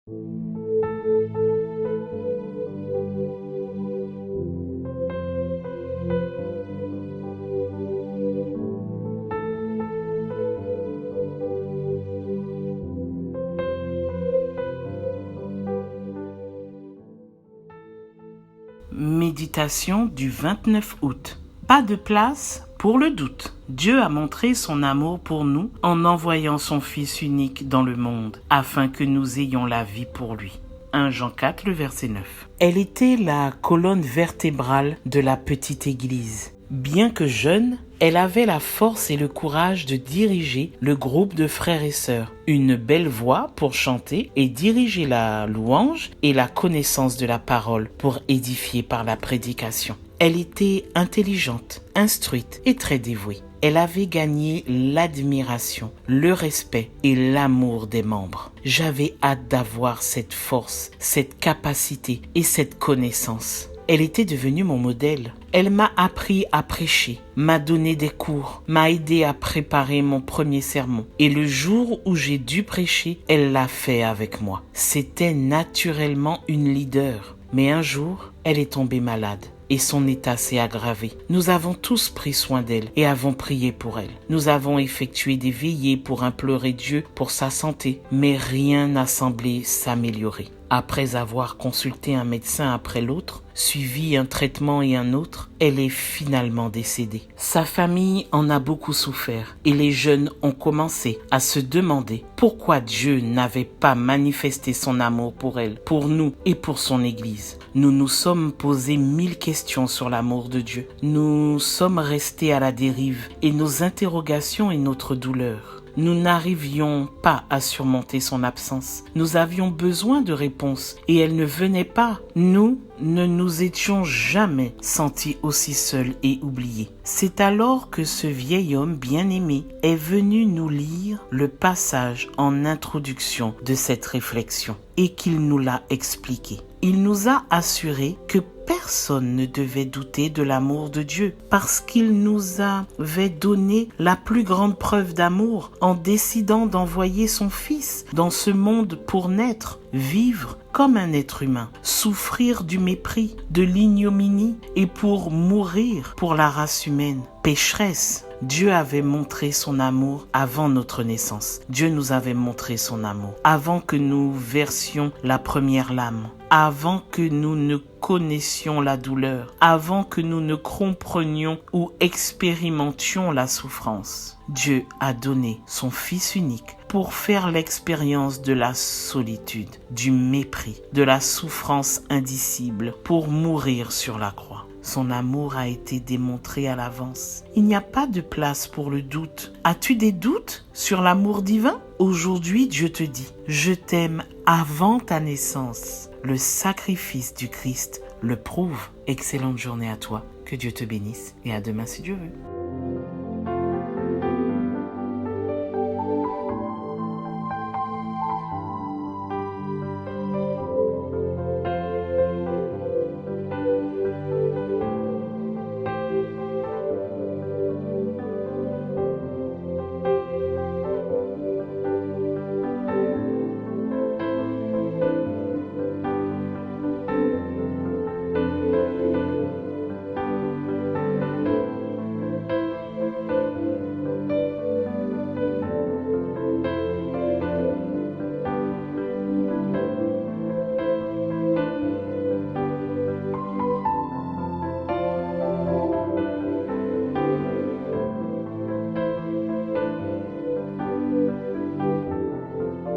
Méditation du 29 août. Pas de place pour le doute. Dieu a montré son amour pour nous en envoyant son Fils unique dans le monde, afin que nous ayons la vie pour lui. 1 Jean 4, le verset 9. Elle était la colonne vertébrale de la petite église. Bien que jeune, elle avait la force et le courage de diriger le groupe de frères et sœurs, une belle voix pour chanter et diriger la louange et la connaissance de la parole pour édifier par la prédication. Elle était intelligente, instruite et très dévouée. Elle avait gagné l'admiration, le respect et l'amour des membres. J'avais hâte d'avoir cette force, cette capacité et cette connaissance. Elle était devenue mon modèle. Elle m'a appris à prêcher, m'a donné des cours, m'a aidé à préparer mon premier sermon. Et le jour où j'ai dû prêcher, elle l'a fait avec moi. C'était naturellement une leader. Mais un jour, elle est tombée malade. Et son état s'est aggravé. Nous avons tous pris soin d'elle et avons prié pour elle. Nous avons effectué des veillées pour implorer Dieu pour sa santé, mais rien n'a semblé s'améliorer. Après avoir consulté un médecin après l'autre, suivi un traitement et un autre, elle est finalement décédée. Sa famille en a beaucoup souffert et les jeunes ont commencé à se demander pourquoi Dieu n'avait pas manifesté son amour pour elle, pour nous et pour son Église. Nous nous sommes posé 1000 questions sur l'amour de Dieu. Nous sommes restés à la dérive et nos interrogations et notre douleur. Nous n'arrivions pas à surmonter son absence. Nous avions besoin de réponses et elle ne venait pas. Nous ne nous étions jamais sentis aussi seuls et oubliés. C'est alors que ce vieil homme bien-aimé est venu nous lire le passage en introduction de cette réflexion et qu'il nous l'a expliqué. Il nous a assuré que personne ne devait douter de l'amour de Dieu parce qu'il nous avait donné la plus grande preuve d'amour en décidant d'envoyer son Fils dans ce monde pour naître, vivre comme un être humain, souffrir du mépris, de l'ignominie et pour mourir pour la race humaine, pécheresse. Dieu avait montré son amour avant notre naissance. Dieu nous avait montré son amour avant que nous versions la première larme, avant que nous ne connaissions la douleur, avant que nous ne comprenions ou expérimentions la souffrance. Dieu a donné son Fils unique pour faire l'expérience de la solitude, du mépris, de la souffrance indicible, pour mourir sur la croix. Son amour a été démontré à l'avance. Il n'y a pas de place pour le doute. As-tu des doutes sur l'amour divin? Aujourd'hui, Dieu te dit, je t'aime avant ta naissance. Le sacrifice du Christ le prouve. Excellente journée à toi. Que Dieu te bénisse et à demain si Dieu veut.